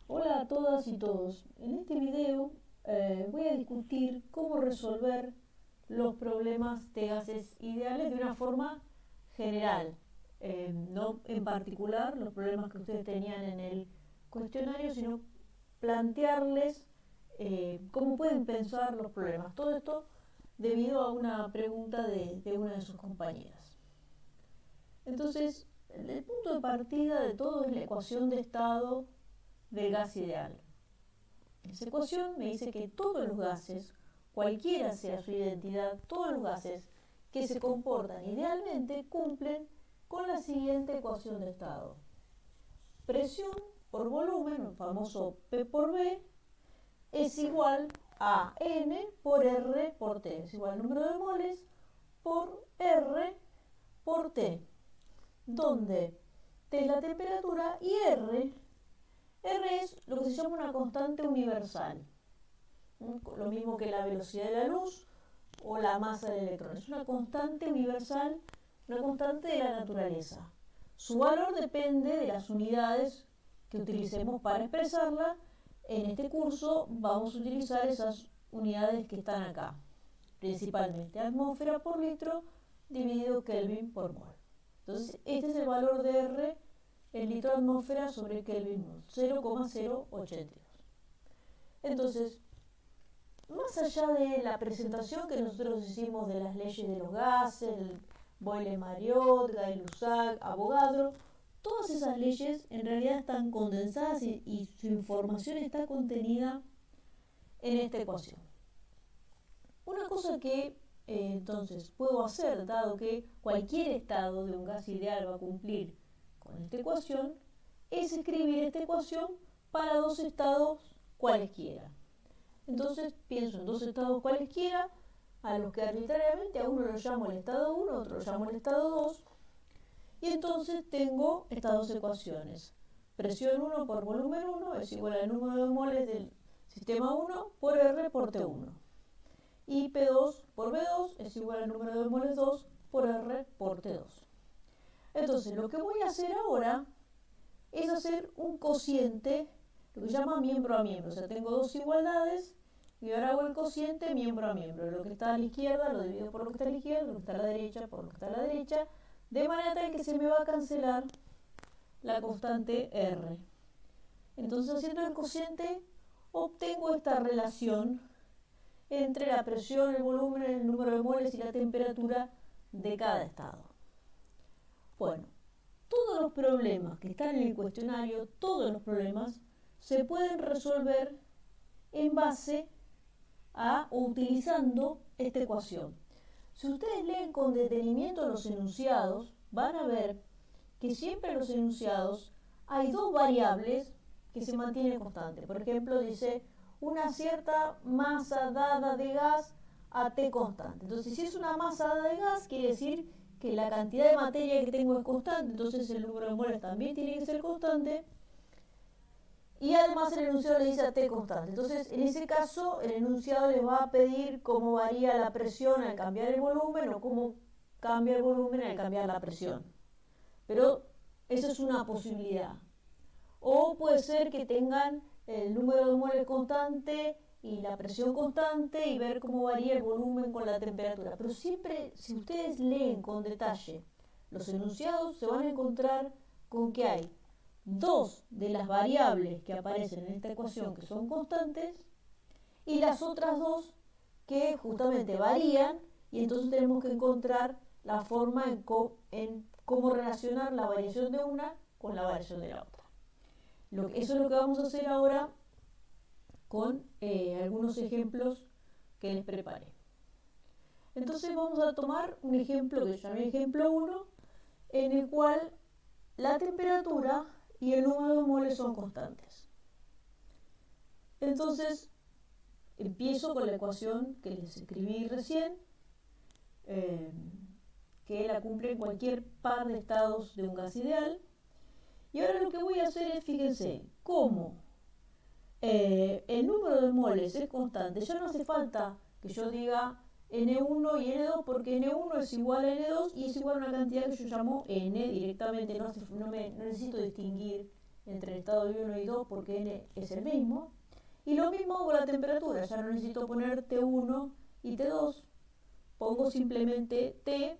Hola a todas y todos. En este video voy a discutir cómo resolver los problemas de gases ideales de una forma general, no en particular los problemas que ustedes tenían en el cuestionario, sino plantearles cómo pueden pensar los problemas. Todo esto debido a una pregunta de una de sus compañeras. Entonces, el punto de partida de todo es la ecuación de estado del gas ideal. Esa ecuación me dice que todos los gases, cualquiera sea su identidad, todos los gases que se comportan idealmente cumplen con la siguiente ecuación de estado. Presión por volumen, el famoso P por B, es igual a N por R por T. Es igual al número de moles por R por T, donde T es la temperatura y R es lo que se llama una constante universal, lo mismo que la velocidad de la luz o la masa del electrón. Es una constante universal, una constante de la naturaleza. Su valor depende de las unidades que utilicemos para expresarla. En este curso vamos a utilizar esas unidades que están acá, principalmente atmósfera por litro dividido Kelvin por mol. Entonces, este es el valor de R en litro de atmósfera sobre Kelvin mol, 0,082. Entonces, más allá de la presentación que nosotros hicimos de las leyes de los gases, el Boyle-Mariotte, Gay-Lussac, Avogadro, todas esas leyes en realidad están condensadas y su información está contenida en esta ecuación. Una cosa que entonces puedo hacer, dado que cualquier estado de un gas ideal va a cumplir con esta ecuación, es escribir esta ecuación para dos estados cualesquiera. Entonces pienso en dos estados cualesquiera, a los que arbitrariamente a uno lo llamo el estado 1, a otro lo llamo el estado 2, y entonces tengo estas dos ecuaciones. Presión 1 por volumen 1 es igual al número de moles del sistema 1 por R por T1. Y P2 por B2 es igual al número de moles 2 por R por T2. Entonces, lo que voy a hacer ahora es hacer un cociente, lo que se llama miembro a miembro. O sea, tengo dos igualdades y ahora hago el cociente miembro a miembro. Lo que está a la izquierda lo divido por lo que está a la izquierda, lo que está a la derecha por lo que está a la derecha, de manera tal que se me va a cancelar la constante R. Entonces, haciendo el cociente, obtengo esta relación entre la presión, el volumen, el número de moles y la temperatura de cada estado. Bueno, todos los problemas que están en el cuestionario, todos los problemas, se pueden resolver en base a o utilizando esta ecuación. Si ustedes leen con detenimiento los enunciados, van a ver que siempre en los enunciados hay dos variables que se mantienen constantes. Por ejemplo, dice una cierta masa dada de gas a T constante. Entonces, si es una masa dada de gas, quiere decir que la cantidad de materia que tengo es constante, entonces el número de moles también tiene que ser constante. Y además el enunciado le dice a T constante. Entonces, en ese caso, el enunciado les va a pedir cómo varía la presión al cambiar el volumen o cómo cambia el volumen al cambiar la presión. Pero eso es una posibilidad. O puede ser que tengan el número de moles constante y la presión constante y ver cómo varía el volumen con la temperatura. Pero siempre, si ustedes leen con detalle los enunciados, se van a encontrar con que hay dos de las variables que aparecen en esta ecuación que son constantes y las otras dos que justamente varían, y entonces tenemos que encontrar la forma en cómo relacionar la variación de una con la variación de la otra. Eso es lo que vamos a hacer ahora con algunos ejemplos que les preparé. Entonces vamos a tomar un ejemplo que yo llamé ejemplo 1, en el cual la temperatura y el número de moles son constantes. Entonces empiezo con la ecuación que les escribí recién, que la cumple en cualquier par de estados de un gas ideal. Y ahora lo que voy a hacer es, fíjense, cómo el número de moles es constante. Ya no hace falta que yo diga N1 y N2, porque N1 es igual a N2 y es igual a una cantidad que yo llamo N directamente. No necesito distinguir entre el estado de 1 y 2 porque n es el mismo. Y lo mismo con la temperatura, ya no necesito poner T1 y T2, pongo simplemente T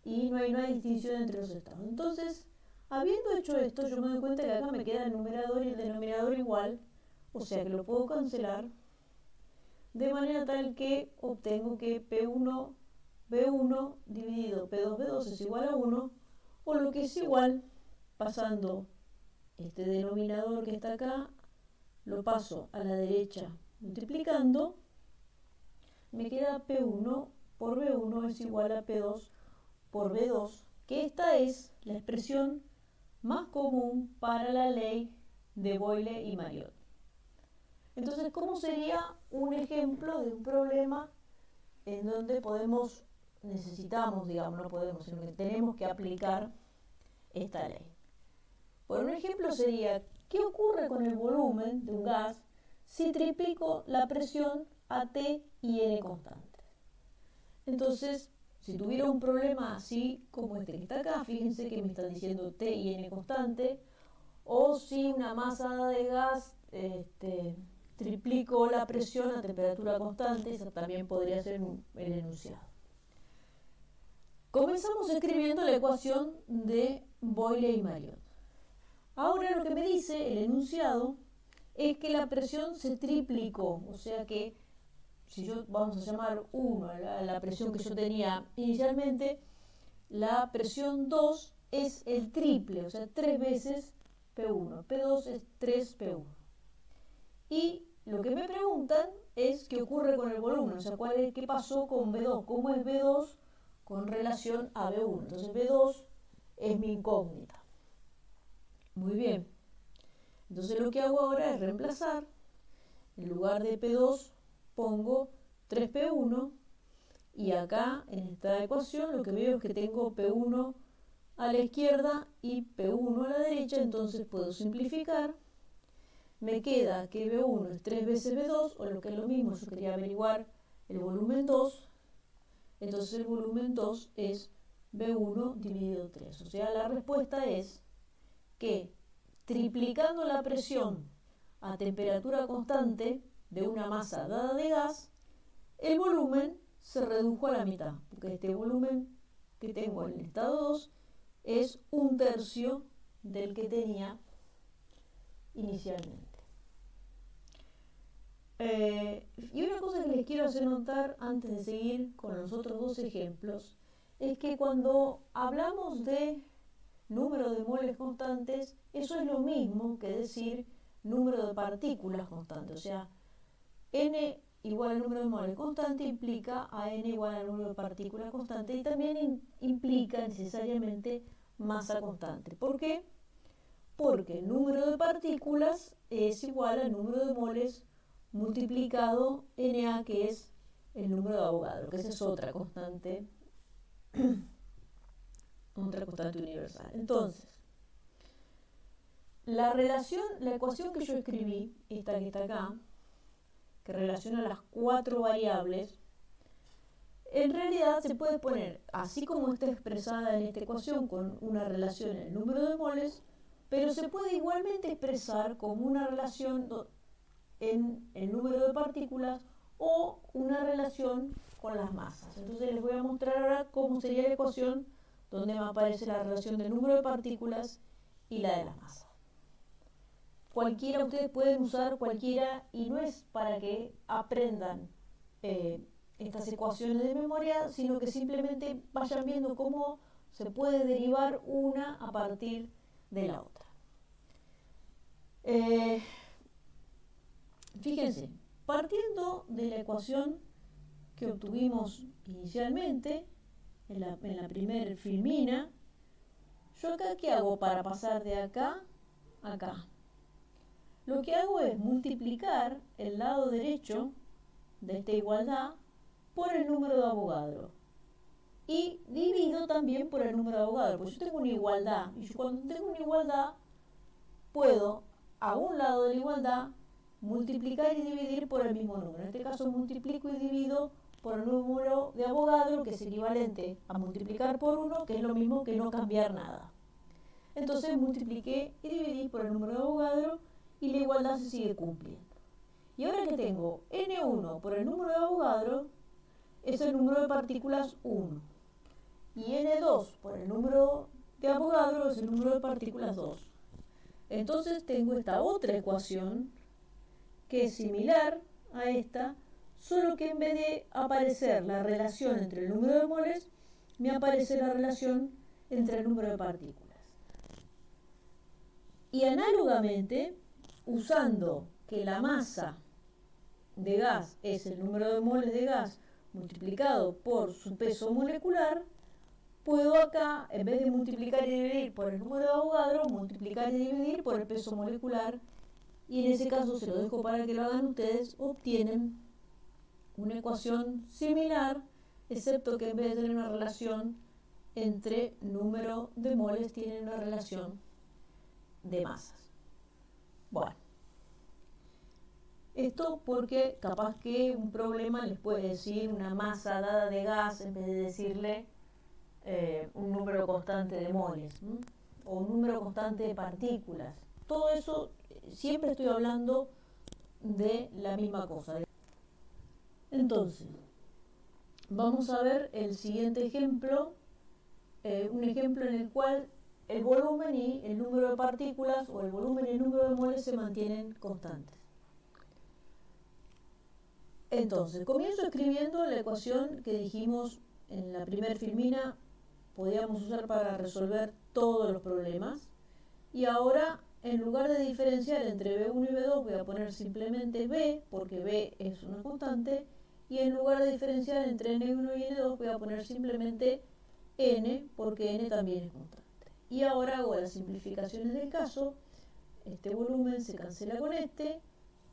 y no hay distinción entre los estados. Entonces, habiendo hecho esto, yo me doy cuenta que acá me queda el numerador y el denominador igual, o sea que lo puedo cancelar, de manera tal que obtengo que P1, B1 dividido P2, B2 es igual a 1, o lo que es igual, pasando este denominador que está acá, lo paso a la derecha multiplicando, me queda P1 por B1 es igual a P2 por B2, que esta es la expresión más común para la ley de Boyle y Mariotte. Entonces, ¿cómo sería un ejemplo de un problema en donde necesitamos, digamos, no podemos, sino que tenemos que aplicar esta ley? Por un ejemplo sería, ¿qué ocurre con el volumen de un gas si triplico la presión a T y N constantes? Entonces, si tuviera un problema así como este que está acá, fíjense que me están diciendo T y N constante, o si una masa de gas triplico la presión a temperatura constante, eso también podría ser el enunciado. Comenzamos escribiendo la ecuación de Boyle y Mariotte. Ahora lo que me dice el enunciado es que la presión se triplicó, o sea que si yo vamos a llamar 1 a la presión que yo tenía inicialmente, la presión 2 es el triple, o sea 3 veces P1, P2 es 3P1. Y lo que me preguntan es qué ocurre con el volumen, o sea qué pasó con B2, cómo es B2 con relación a B1. Entonces B2 es mi incógnita. Muy bien. Entonces lo que hago ahora es reemplazar. En lugar de P2 pongo 3P1 y acá en esta ecuación lo que veo es que tengo P1 a la izquierda y P1 a la derecha, entonces puedo simplificar. Me queda que B1 es 3 veces B2, o lo que es lo mismo, yo quería averiguar el volumen 2, entonces el volumen 2 es B1 dividido 3. O sea, la respuesta es que triplicando la presión a temperatura constante de una masa dada de gas, el volumen se redujo a la mitad, porque este volumen que tengo en el estado 2 es 1/3 del que tenía inicialmente. Y una cosa que les quiero hacer notar antes de seguir con los otros dos ejemplos es que cuando hablamos de número de moles constantes, eso es lo mismo que decir número de partículas constantes. O sea, n igual al número de moles constante implica a n igual al número de partículas constante y también implica necesariamente masa constante. ¿Por qué? Porque el número de partículas es igual al número de moles multiplicado Na, que es el número de Avogadro, que esa es otra constante universal. Entonces, la ecuación que yo escribí, esta que está acá, que relaciona las 4 variables, en realidad se puede poner, así como está expresada en esta ecuación, con una relación en el número de moles, pero se puede igualmente expresar como una relación en el número de partículas o una relación con las masas. Entonces les voy a mostrar ahora cómo sería la ecuación donde me aparece la relación del número de partículas y la de las masas. Cualquiera, ustedes pueden usar cualquiera y no es para que aprendan estas ecuaciones de memoria, sino que simplemente vayan viendo cómo se puede derivar una a partir de la otra. Fíjense, partiendo de la ecuación que obtuvimos inicialmente en la primera filmina, yo acá ¿qué hago para pasar de acá a acá? Lo que hago es multiplicar el lado derecho de esta igualdad por el número de Avogadro y divido también por el número de Avogadro, porque yo tengo una igualdad y yo cuando tengo una igualdad puedo a un lado de la igualdad multiplicar y dividir por el mismo número. En este caso multiplico y divido por el número de Avogadro, que es equivalente a multiplicar por 1, que es lo mismo que no cambiar nada. Entonces multipliqué y dividí por el número de Avogadro y la igualdad se sigue cumpliendo. Y ahora que tengo N1 por el número de Avogadro, es el número de partículas 1. Y N2 por el número de Avogadro es el número de partículas 2. Entonces tengo esta otra ecuación que es similar a esta, solo que en vez de aparecer la relación entre el número de moles, me aparece la relación entre el número de partículas. Y análogamente, usando que la masa de gas es el número de moles de gas multiplicado por su peso molecular, puedo acá, en vez de multiplicar y dividir por el número de Avogadro, multiplicar y dividir por el peso molecular, y en ese caso se lo dejo para que lo hagan ustedes, obtienen una ecuación similar, excepto que en vez de tener una relación entre número de moles, tienen una relación de masas. Bueno, esto porque capaz que un problema les puede decir una masa dada de gas en vez de decirle un número constante de moles, o un número constante de partículas. Todo eso, siempre estoy hablando de la misma cosa. Entonces, vamos a ver el siguiente ejemplo, un ejemplo en el cual el volumen y el número de partículas, o el volumen y el número de moles, se mantienen constantes. Entonces, comienzo escribiendo la ecuación que dijimos en la primera filmina podíamos usar para resolver todos los problemas. Y ahora, en lugar de diferenciar entre B1 y B2, voy a poner simplemente B, porque B es una constante. Y en lugar de diferenciar entre N1 y N2, voy a poner simplemente N, porque N también es constante. Y ahora hago las simplificaciones del caso. Este volumen se cancela con este,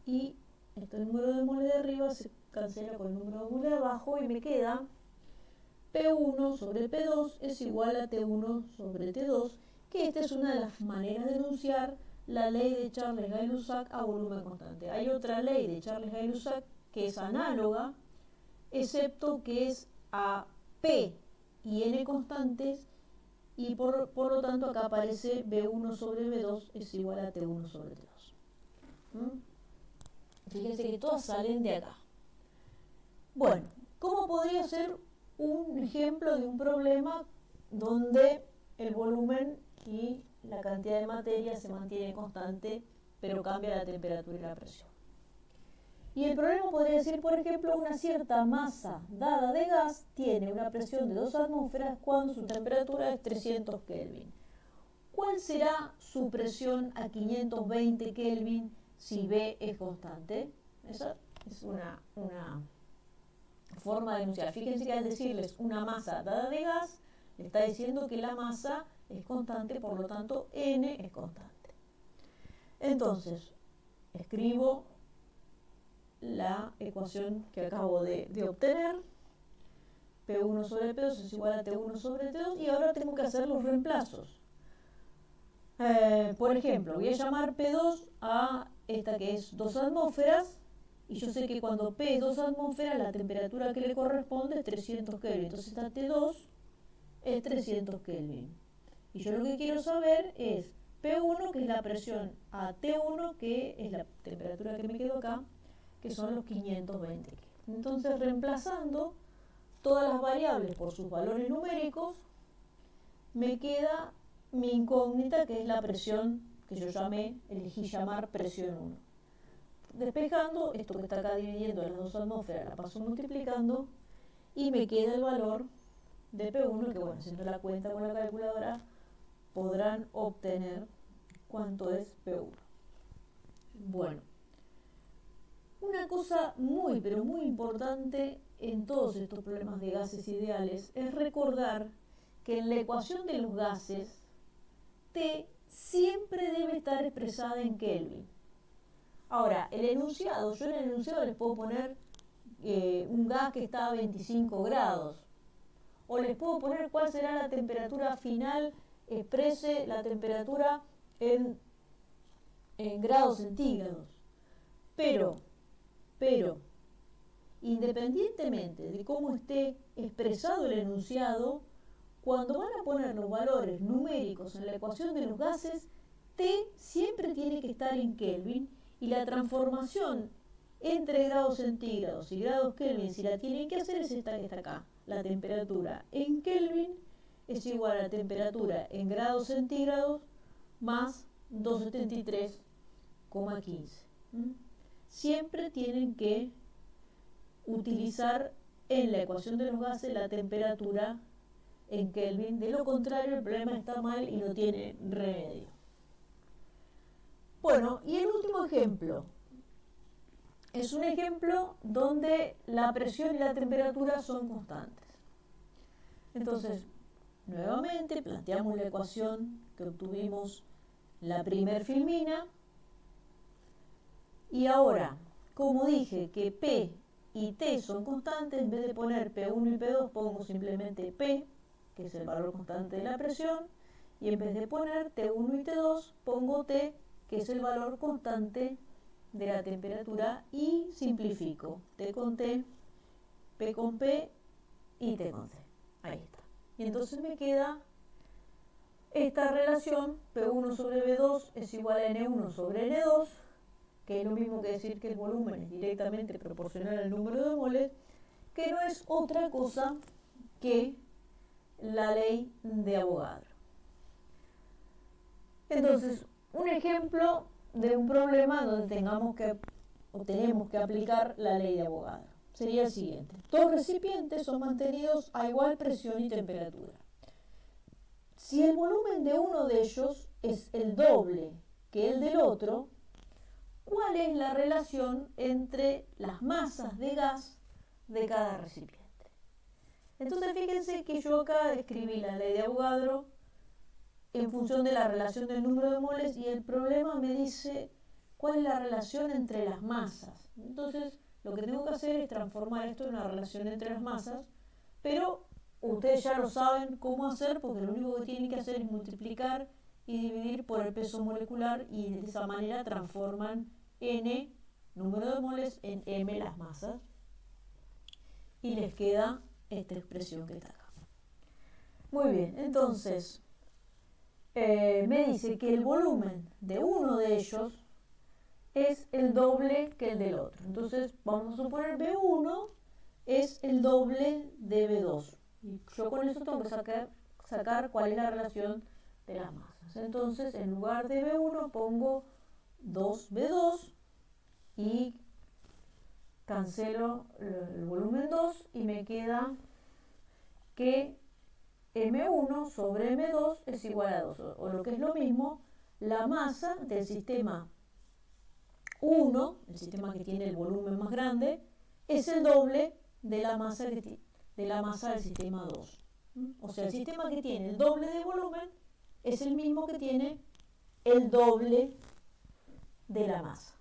y el número de moles de arriba se cancela con el número de moles de abajo, y me queda P1 sobre P2 es igual a T1 sobre T2, que esta es una de las maneras de enunciar la ley de Charles-Gay-Lussac a volumen constante. Hay otra ley de Charles-Gay-Lussac que es análoga, excepto que es a P y N constantes, y por lo tanto acá aparece B1 sobre B2 es igual a T1 sobre T2. Fíjense que todas salen de acá. Bueno, ¿cómo podría ser un ejemplo de un problema donde el volumen y la cantidad de materia se mantiene constante, pero cambia la temperatura y la presión? Y el problema podría ser, por ejemplo, una cierta masa dada de gas tiene una presión de 2 atmósferas cuando su temperatura es 300 Kelvin. ¿Cuál será su presión a 520 Kelvin si B es constante? Esa es una forma de enunciar. Fíjense que al decirles una masa dada de gas, le está diciendo que la masa es constante, por lo tanto N es constante. Entonces, escribo la ecuación que acabo de obtener. P1 sobre P2 es igual a T1 sobre T2, y ahora tengo que hacer los reemplazos. Por ejemplo, voy a llamar P2 a esta que es 2 atmósferas, y yo sé que cuando P es 2 atmósferas, la temperatura que le corresponde es 300 Kelvin. Entonces esta T2 es 300 Kelvin. Y yo lo que quiero saber es P1, que es la presión, a T1, que es la temperatura que me quedó acá, que son los 520 Kelvin. Entonces, reemplazando todas las variables por sus valores numéricos, me queda mi incógnita, que es la presión que yo elegí llamar presión 1. Despejando, esto que está acá dividiendo las 2 atmósferas, la paso multiplicando, y me queda el valor de P1, que bueno, haciendo la cuenta con la calculadora, podrán obtener cuánto es P1. Bueno, una cosa muy, pero muy importante en todos estos problemas de gases ideales es recordar que en la ecuación de los gases, T siempre debe estar expresada en Kelvin. Ahora, el enunciado, yo en el enunciado les puedo poner un gas que está a 25 grados. O les puedo poner cuál será la temperatura final, exprese la temperatura en grados centígrados. Pero, independientemente de cómo esté expresado el enunciado, cuando van a poner los valores numéricos en la ecuación de los gases, T siempre tiene que estar en Kelvin y la transformación entre grados centígrados y grados Kelvin, si la tienen que hacer, es esta que está acá. La temperatura en Kelvin es igual a la temperatura en grados centígrados más 273,15. Siempre tienen que utilizar en la ecuación de los gases la temperatura en Kelvin. De lo contrario, el problema está mal y no tiene remedio. Bueno, y el último ejemplo. Es un ejemplo donde la presión y la temperatura son constantes. Entonces, nuevamente planteamos la ecuación que obtuvimos la primer filmina. Y ahora, como dije que P y T son constantes, en vez de poner P1 y P2 pongo simplemente P, que es el valor constante de la presión, y en vez de poner T1 y T2 pongo T, que es el valor constante de la temperatura, y simplifico T con T, P con P y T con T. Ahí está. Y entonces me queda esta relación, P1 sobre V2 es igual a N1 sobre N2, que es lo mismo que decir que el volumen es directamente proporcional al número de moles, que no es otra cosa que la ley de Avogadro. Entonces, un ejemplo de un problema donde tenemos que aplicar la ley de Avogadro sería el siguiente. Dos recipientes son mantenidos a igual presión y temperatura. Si el volumen de uno de ellos es el doble que el del otro, ¿cuál es la relación entre las masas de gas de cada recipiente? Entonces fíjense que yo acá describí la ley de Avogadro en función de la relación del número de moles, y el problema me dice cuál es la relación entre las masas. Entonces lo que tengo que hacer es transformar esto en una relación entre las masas, pero ustedes ya lo saben cómo hacer, porque lo único que tienen que hacer es multiplicar y dividir por el peso molecular, y de esa manera transforman N, número de moles, en M, las masas, y les queda esta expresión que está acá. Muy bien, entonces me dice que el volumen de uno de ellos es el doble que el del otro. Entonces vamos a suponer B1 es el doble de B2. Y yo con eso tengo que sacar cuál es la relación de las masas. Entonces en lugar de B1 pongo 2B2 y cancelo el volumen 2 y me queda que M1 sobre M2 es igual a 2, o lo que es lo mismo, la masa del sistema 1, el sistema que tiene el volumen más grande, es el doble de la masa del sistema 2. O sea, el sistema que tiene el doble de volumen es el mismo que tiene el doble de la masa.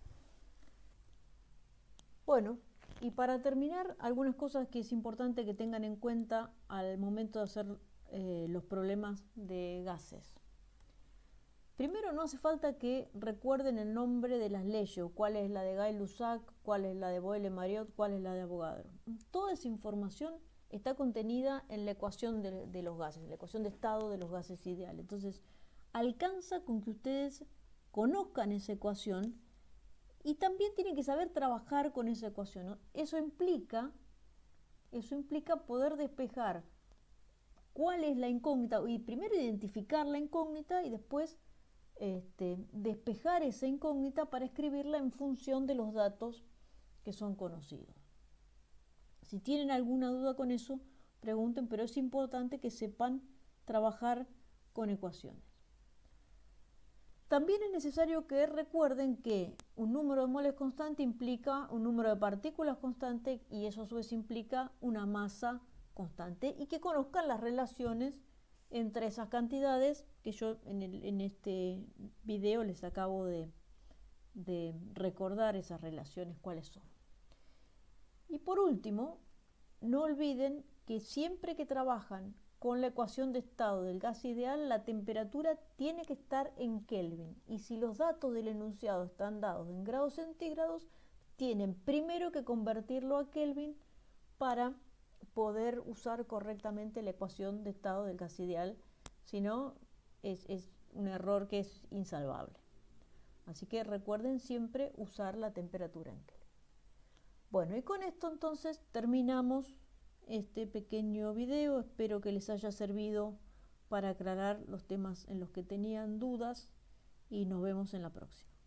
Bueno, y para terminar, algunas cosas que es importante que tengan en cuenta al momento de hacer los problemas de gases. Primero, no hace falta que recuerden el nombre de las leyes, o cuál es la de Gay-Lussac, cuál es la de Boyle-Mariotte, cuál es la de Avogadro. Toda esa información está contenida en la ecuación de los gases, en la ecuación de estado de los gases ideales. Entonces, alcanza con que ustedes conozcan esa ecuación y también tienen que saber trabajar con esa ecuación, ¿no? Eso implica poder despejar cuál es la incógnita, y primero identificar la incógnita y después despejar esa incógnita para escribirla en función de los datos que son conocidos. Si tienen alguna duda con eso, pregunten, pero es importante que sepan trabajar con ecuaciones. También es necesario que recuerden que un número de moles constante implica un número de partículas constante, y eso a su vez implica una masa constante, y que conozcan las relaciones entre esas cantidades que yo en este video les acabo de recordar esas relaciones, cuáles son. Y por último, no olviden que siempre que trabajan con la ecuación de estado del gas ideal, la temperatura tiene que estar en Kelvin, y si los datos del enunciado están dados en grados centígrados, tienen primero que convertirlo a Kelvin para poder usar correctamente la ecuación de estado del gas ideal, si no es un error que es insalvable. Así que recuerden siempre usar la temperatura en Kelvin. Bueno, y con esto entonces terminamos este pequeño video. Espero que les haya servido para aclarar los temas en los que tenían dudas y nos vemos en la próxima.